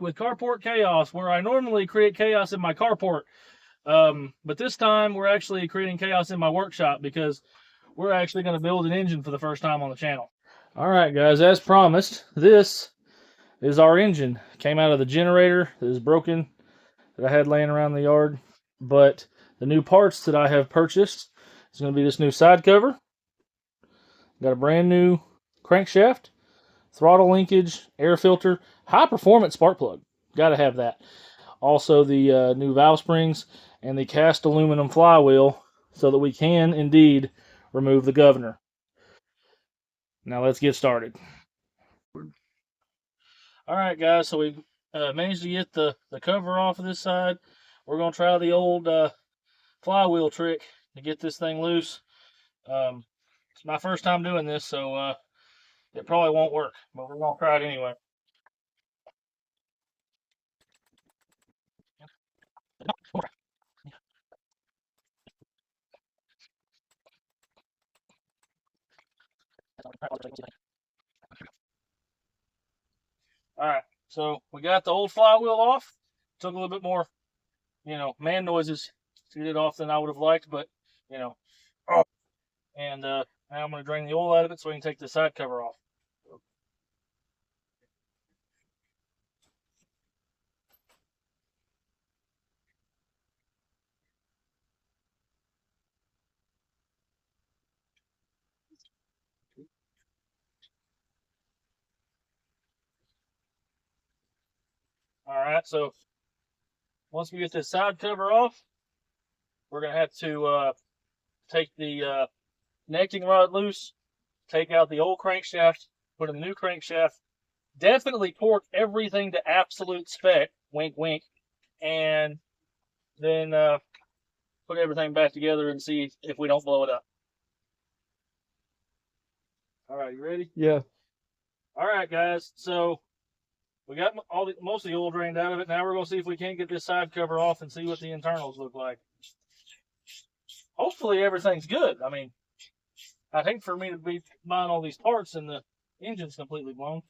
with Carport Chaos, where I normally create chaos in my carport. But this time we're actually creating chaos in my workshop because we're actually going to build an engine for the first time on the channel. All right, guys, as promised, this is our engine. It came out of the generator that is broken that I had laying around the yard. But the new parts that I have purchased is going to be this new side cover. Got a brand new crankshaft, throttle linkage, air filter, high performance spark plug. Got to have that. Also the new valve springs and the cast aluminum flywheel so that we can indeed remove the governor. Now let's get started. All right, guys, so we managed to get the cover off of this side. We're going to try the old flywheel trick to get this thing loose. It's my first time doing this, so it probably won't work, but we're going to try it anyway. All right, so we got the old flywheel off. Took a little bit more, man noises to get it off than I would have liked, but, and now I'm going to drain the oil out of it so we can take the side cover off. All right, so once we get this side cover off, we're going to have to take the connecting rod loose, take out the old crankshaft, put in the new crankshaft, definitely torque everything to absolute spec, wink, wink, and then put everything back together and see if we don't blow it up. All right, you ready? Yeah. All right, guys, so we got most of the oil drained out of it. Now we're going to see if we can't get this side cover off and see what the internals look like. Hopefully everything's good. I mean, I hate for me to be buying all these parts and the engine's completely blown.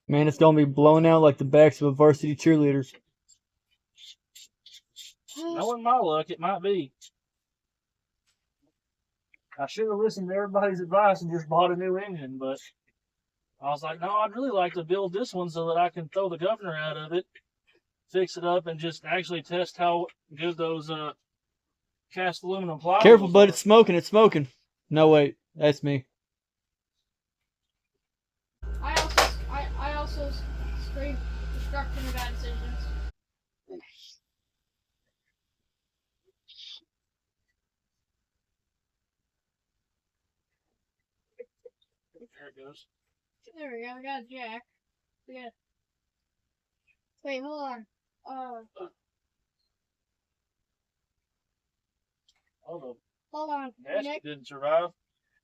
Man, it's gonna be blown out like the backs of a varsity cheerleaders. Knowing my luck, it might be. I should have listened to everybody's advice and just bought a new engine, but I was like, no, I'd really like to build this one so that I can throw the governor out of it, fix it up, and just actually test how good those cast aluminum flywheels Careful, bud, are. it's smoking, it's smoking. No, wait, that's me. I also scream destruction of bad decisions. There it goes. There we go, we got a jack. Wait, hold on. Oh, Hold on. the gasket didn't survive.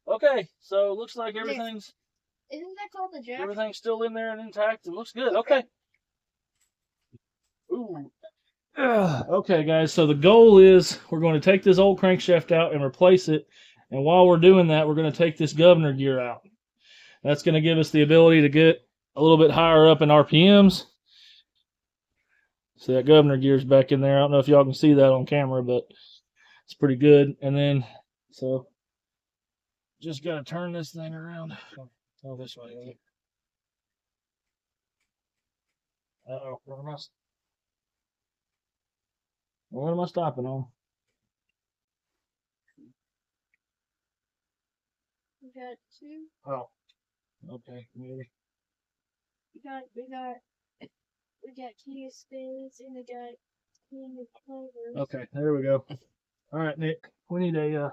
Okay, so it looks like everything's Isn't that called the jack? everything's still in there and intact. It looks good. Okay. Ooh. Okay, guys, so the goal is we're going to take this old crankshaft out and replace it. And while we're doing that, we're going to take this governor gear out. That's going to give us the ability to get a little bit higher up in RPMs. So that governor gear's back in there. I don't know if y'all can see that on camera, but it's pretty good. And then, so just got to turn this thing around. Oh, this way. Uh-oh, what am I stopping on? We got two. Oh, okay, maybe. We got key of spades and we got king of clovers. Okay, there we go. All right, Nick, we need a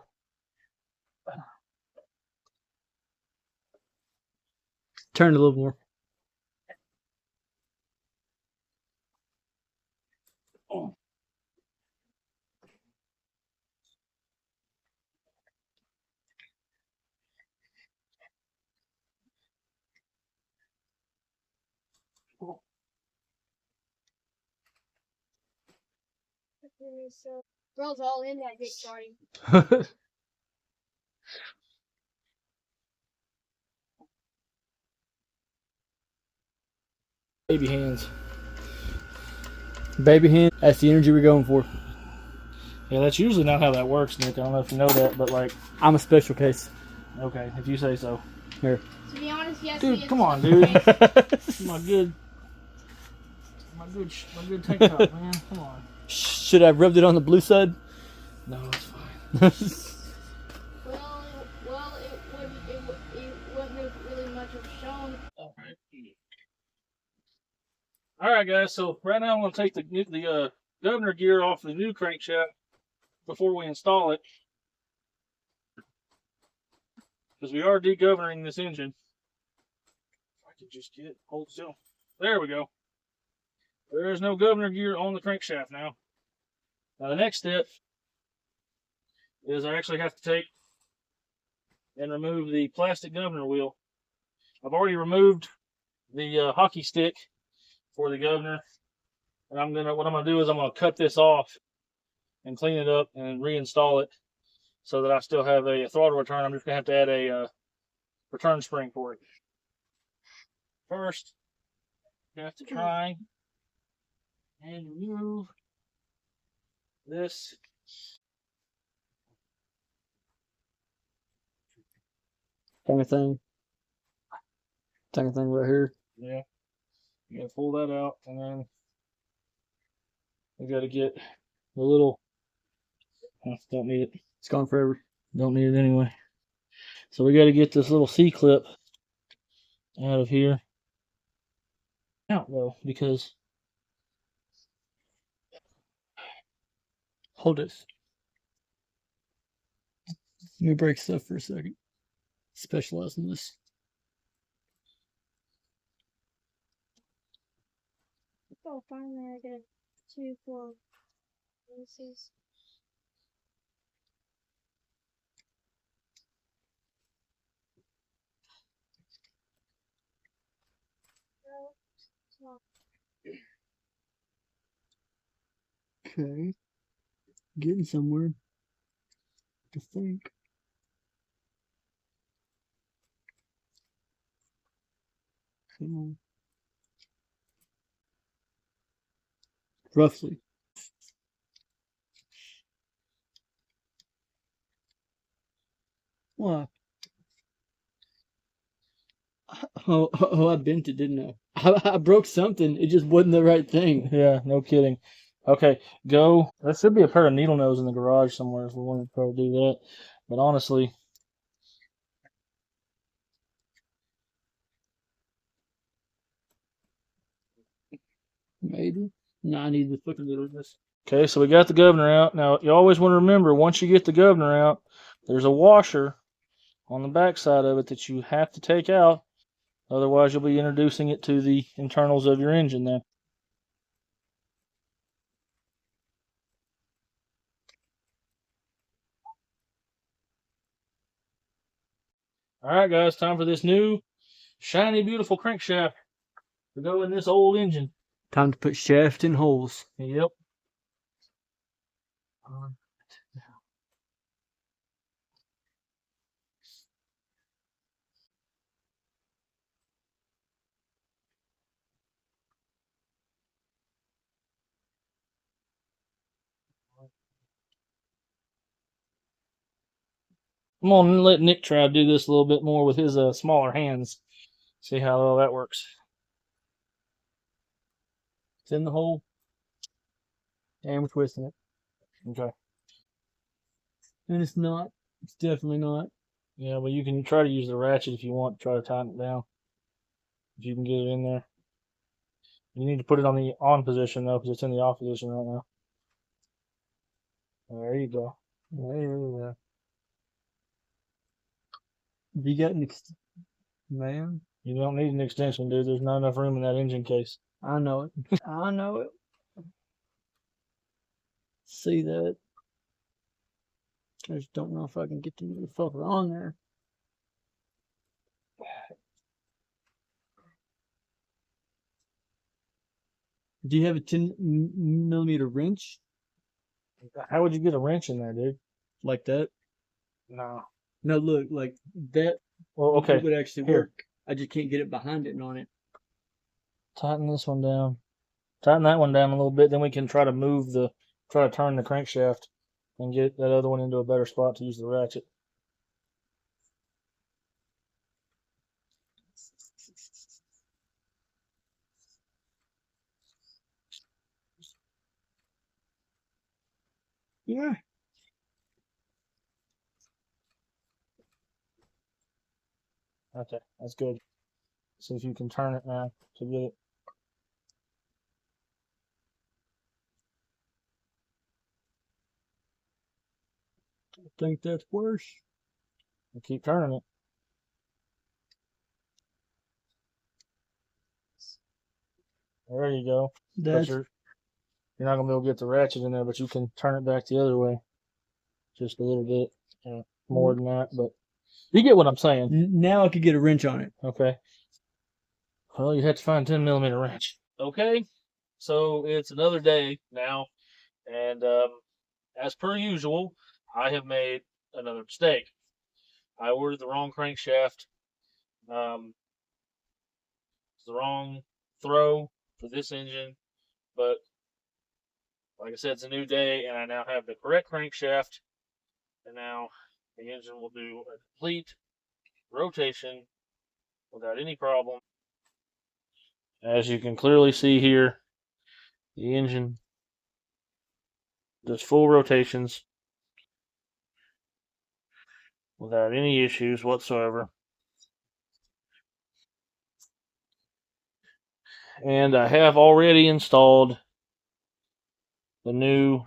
Turn it a little more. oh. So, bro's all in that big party. Baby hands. Baby hand. That's the energy we're going for. Yeah, that's usually not how that works, Nick. I don't know if you know that, but like, I'm a special case. okay, if you say so. Here. To be honest, yes. Dude, he is come on, special dude. case. My good tank top, man. Come on. Should I have rubbed it on the blue side? No, it's fine. Well, it wouldn't have really much have shown. All right, guys. So right now I'm going to take the governor gear off the new crankshaft before we install it, because we are degoverning this engine. If I could just hold still. There we go. There is no governor gear on the crankshaft now. Now the next step is I actually have to take and remove the plastic governor wheel. I've already removed the hockey stick for the governor, and what I'm gonna do is I'm gonna cut this off and clean it up and reinstall it so that I still have a throttle return. I'm just gonna have to add a return spring for it. First, you have to try and remove this. Kind of thing right here. Yeah. You gotta pull that out, and then we gotta get the little, don't need it. It's gone forever. Don't need it anyway. So we gotta get this little C-clip out of here. Out though, because Hold this. Let me break stuff for a second. Specialize in this. Oh, finally I get a 2-4 pieces. Okay. Getting somewhere. I think. Come on. Roughly. What? Oh, I bent it, didn't I? I broke something. It just wasn't the right thing. yeah, no kidding. Okay, go. There should be a pair of needle nose in the garage somewhere if we want to try to do that. But honestly, Maybe. No, I need the fucking little this. okay, so we got the governor out. Now, you always want to remember, once you get the governor out, there's a washer on the back side of it that you have to take out. Otherwise, you'll be introducing it to the internals of your engine there. All right, guys, time for this new, shiny, beautiful crankshaft to go in this old engine. Time to put shaft in holes. Yep. I'm going to let Nick try to do this a little bit more with his smaller hands. See how well that works. It's in the hole. And we're twisting it. Okay. And it's not. It's definitely not. Yeah, well, you can try to use the ratchet if you want to try to tighten it down. If you can get it in there. You need to put it on the on position, though, because it's in the off position right now. There you go. There you go. You got an man? You don't need an extension, dude. There's not enough room in that engine case. I know it. I know it. See that? I just don't know if I can get the motherfucker on there. Do you have a 10mm wrench? How would you get a wrench in there, dude? Like that? No. No, look, like that. Well, okay. It would actually Here. work. I just can't get it behind it and on it. Tighten this one down. Tighten that one down a little bit, then we can try to turn the crankshaft and get that other one into a better spot to use the ratchet. Yeah. Okay, that's good. See if you can turn it now to get it. I think that's worse. And keep turning it. There you go. But That's you're not gonna be able to get the ratchet in there, but you can turn it back the other way, just a little bit, more than that. But you get what I'm saying. now I could get a wrench on it. Okay. Well, you have to find 10mm wrench. Okay. So it's another day now, and as per usual, I have made another mistake. I ordered the wrong crankshaft. It's the wrong throw for this engine, but like I said, it's a new day, and I now have the correct crankshaft, and now the engine will do a complete rotation without any problem. As you can clearly see here, the engine does full rotations without any issues whatsoever. And I have already installed the new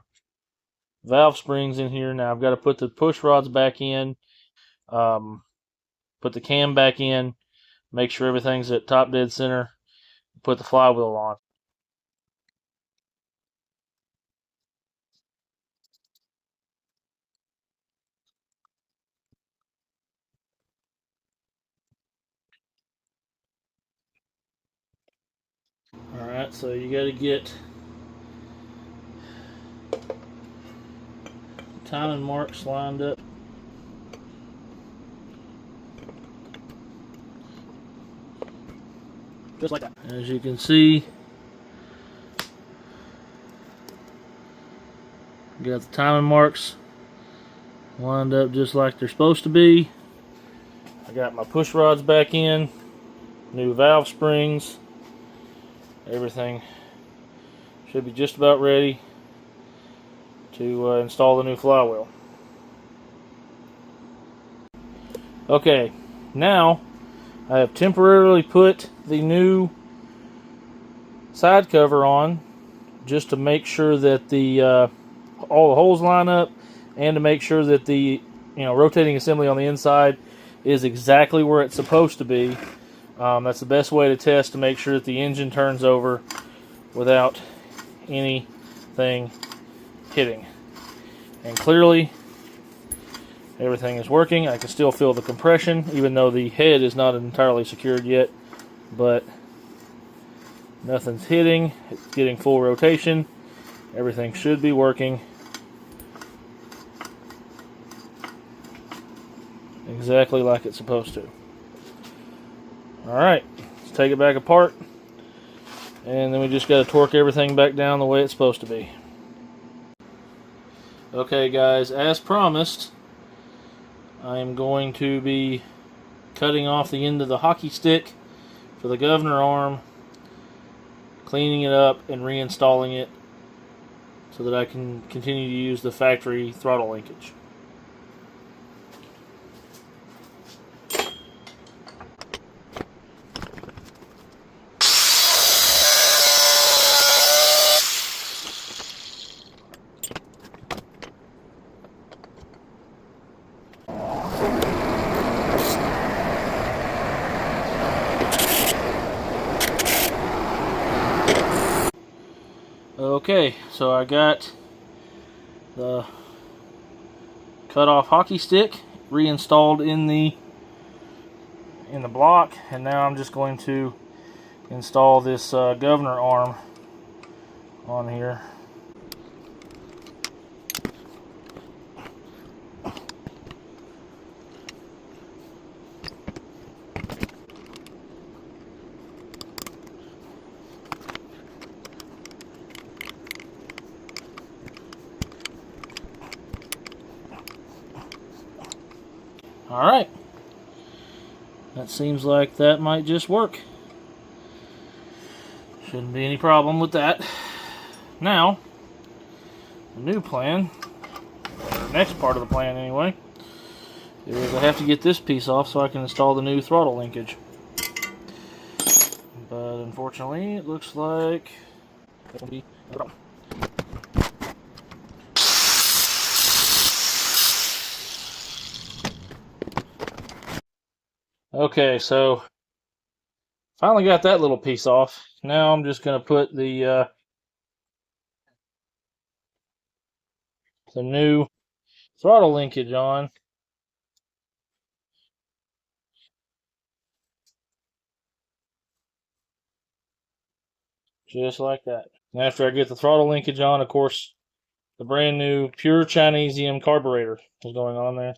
valve springs in here. Now I've got to put the push rods back in, put the cam back in, make sure everything's at top dead center, put the flywheel on. Alright, so you got to get timing marks lined up. Just like that. As you can see, got the timing marks lined up just like they're supposed to be. I got my push rods back in, new valve springs. Everything should be just about ready to install the new flywheel. Okay, now I have temporarily put the new side cover on just to make sure that the all the holes line up, and to make sure that the rotating assembly on the inside is exactly where it's supposed to be. That's the best way to test, to make sure that the engine turns over without anything hitting. And clearly, everything is working. I can still feel the compression, even though the head is not entirely secured yet, but nothing's hitting. It's getting full rotation. Everything should be working exactly like it's supposed to. Alright, let's take it back apart, and then we just got to torque everything back down the way it's supposed to be. Okay guys, as promised, I am going to be cutting off the end of the hockey stick for the governor arm, cleaning it up and reinstalling it so that I can continue to use the factory throttle linkage. Okay, so I got the cut off hockey stick reinstalled in the block, and now I'm just going to install this governor arm on here. Alright. That seems like that might just work. Shouldn't be any problem with that. Now, the new plan, or next part of the plan anyway, is I have to get this piece off so I can install the new throttle linkage. But unfortunately, it looks like it'll be a problem. Okay, so finally got that little piece off. Now I'm just going to put the new throttle linkage on. Just like that. And after I get the throttle linkage on, of course, the brand new pure Chinesium carburetor is going on there.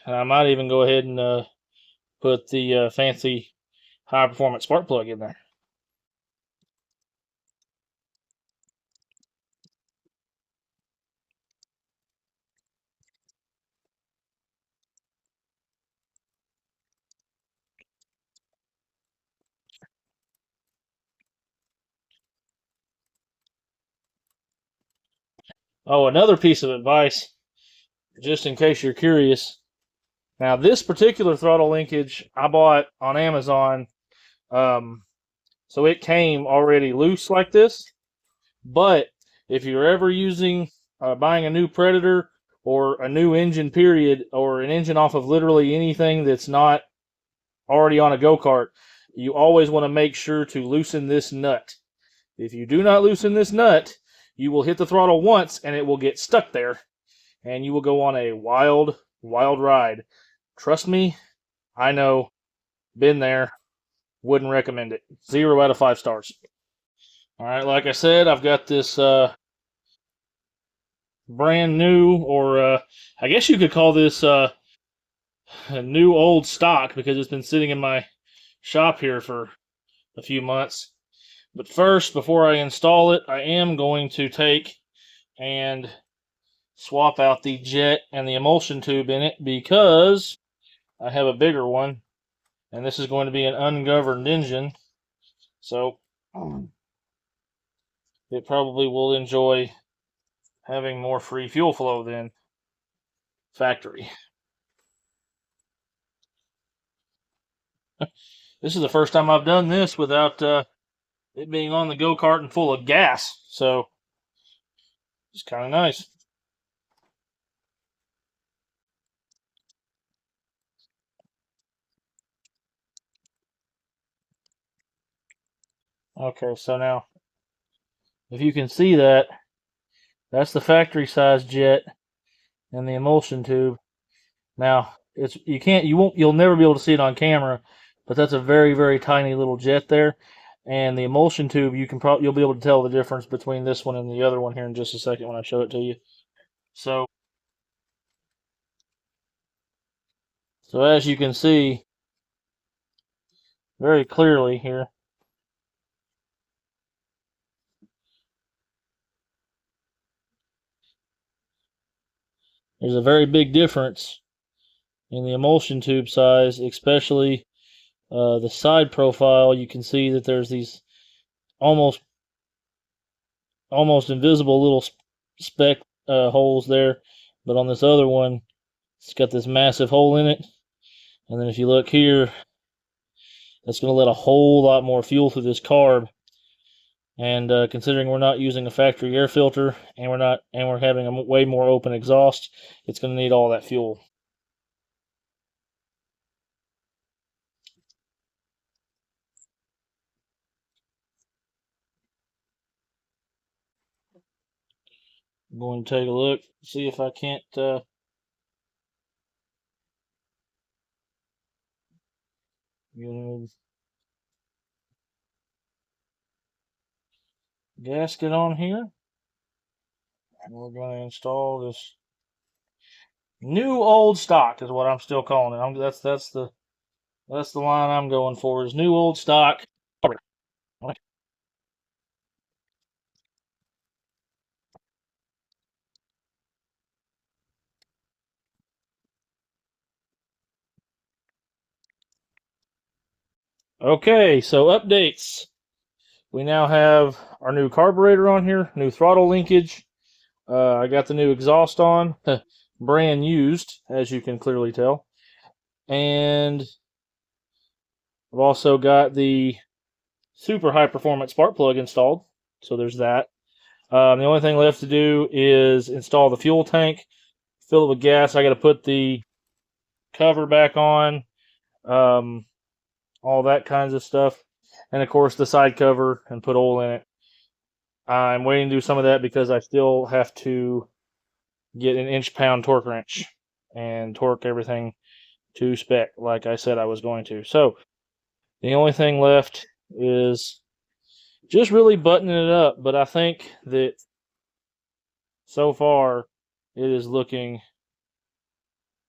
And I might even go ahead and put the fancy high performance spark plug in there. Oh, another piece of advice, just in case you're curious. Now, this particular throttle linkage I bought on Amazon, so it came already loose like this. But if you're ever buying a new Predator or a new engine period, or an engine off of literally anything that's not already on a go-kart, you always want to make sure to loosen this nut. If you do not loosen this nut, you will hit the throttle once and it will get stuck there, and you will go on a wild, wild ride. Trust me, I know, been there, wouldn't recommend it. 0 out of 5 stars. Alright, like I said, I've got this brand new, or I guess you could call this a new old stock, because it's been sitting in my shop here for a few months. But first, before I install it, I am going to take and swap out the jet and the emulsion tube in it, because I have a bigger one, and this is going to be an ungoverned engine, so it probably will enjoy having more free fuel flow than factory. This is the first time I've done this without it being on the go-kart and full of gas, so it's kind of nice. Okay, so now, if you can see that, that's the factory size jet and the emulsion tube. Now, you'll never be able to see it on camera, but that's a very, very tiny little jet there. And the emulsion tube, you'll be able to tell the difference between this one and the other one here in just a second when I show it to you. So as you can see very clearly here, there's a very big difference in the emulsion tube size, especially the side profile. You can see that there's these almost invisible little speck holes there, but on this other one, it's got this massive hole in it. And then if you look here, that's going to let a whole lot more fuel through this carb. And considering we're not using a factory air filter, and we're having a way more open exhaust, it's going to need all that fuel. I'm going to take a look, see if I can't get a gasket on here. And we're going to install this new old stock, is what I'm still calling it. That's the line I'm going for, is new old stock. Okay, so updates. We now have our new carburetor on here, new throttle linkage. I got the new exhaust on, brand used, as you can clearly tell. And I've also got the super high performance spark plug installed. So there's that. The only thing left to do is install the fuel tank, fill it with gas. I got to put the cover back on, all that kinds of stuff. And of course the side cover and put oil in it. I'm waiting to do some of that because I still have to get an inch-pound torque wrench and torque everything to spec like I said I was going to. So the only thing left is just really buttoning it up, but I think that so far it is looking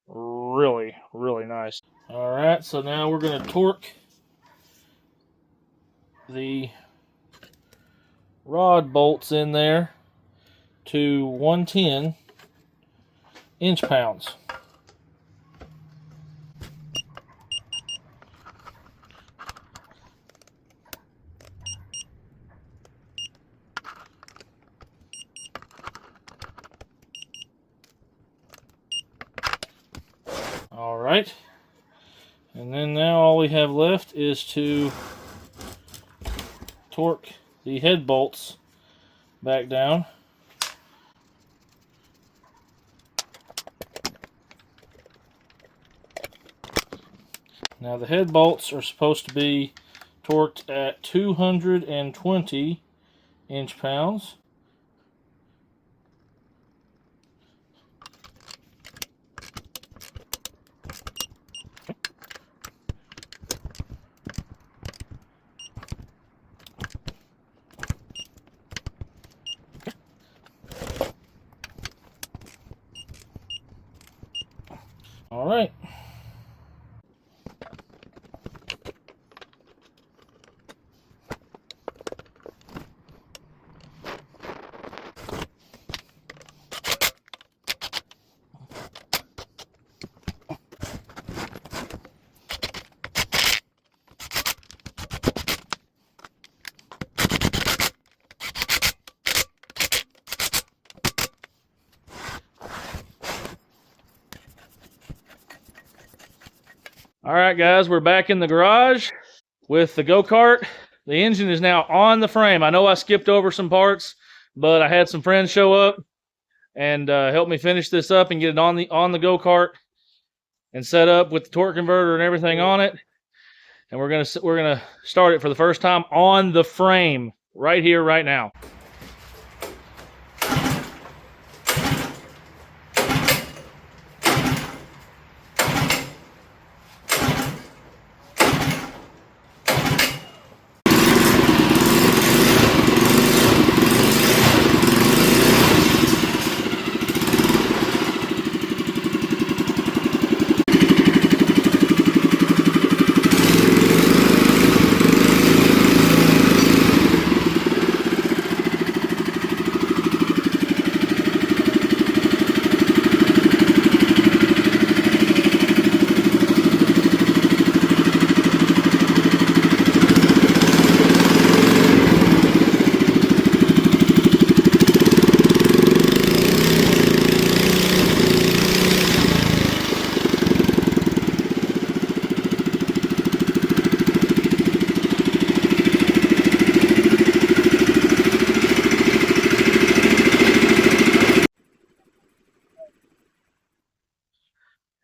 really, really nice. All right, so now we're going to torque the rod bolts in there to 110 inch-pounds. All right, and then now all we have left is to torque the head bolts back down. Now the head bolts are supposed to be torqued at 220 inch-pounds. All right. All right, guys, we're back in the garage with the go-kart. The engine is now on the frame. I know I skipped over some parts, but I had some friends show up and help me finish this up and get it on the go-kart and set up with the torque converter and everything on it. And we're gonna start it for the first time on the frame right here, right now.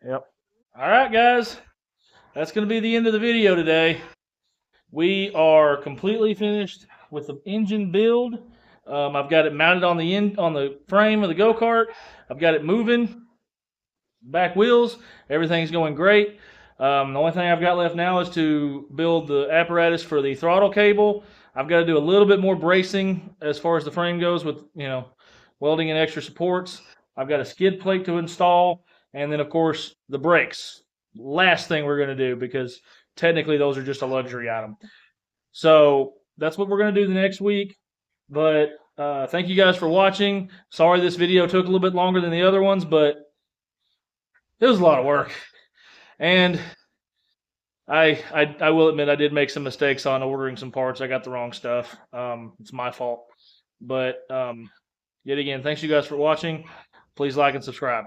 Yep. All right, guys. That's going to be the end of the video today. We are completely finished with the engine build. I've got it mounted on the frame of the go-kart. I've got it moving. Back wheels. Everything's going great. The only thing I've got left now is to build the apparatus for the throttle cable. I've got to do a little bit more bracing as far as the frame goes with, welding and extra supports. I've got a skid plate to install. And then, of course, the brakes. Last thing we're going to do, because technically those are just a luxury item. So that's what we're going to do the next week. But thank you guys for watching. Sorry this video took a little bit longer than the other ones, but it was a lot of work. And I will admit I did make some mistakes on ordering some parts. I got the wrong stuff. It's my fault. But yet again, thanks you guys for watching. Please like and subscribe.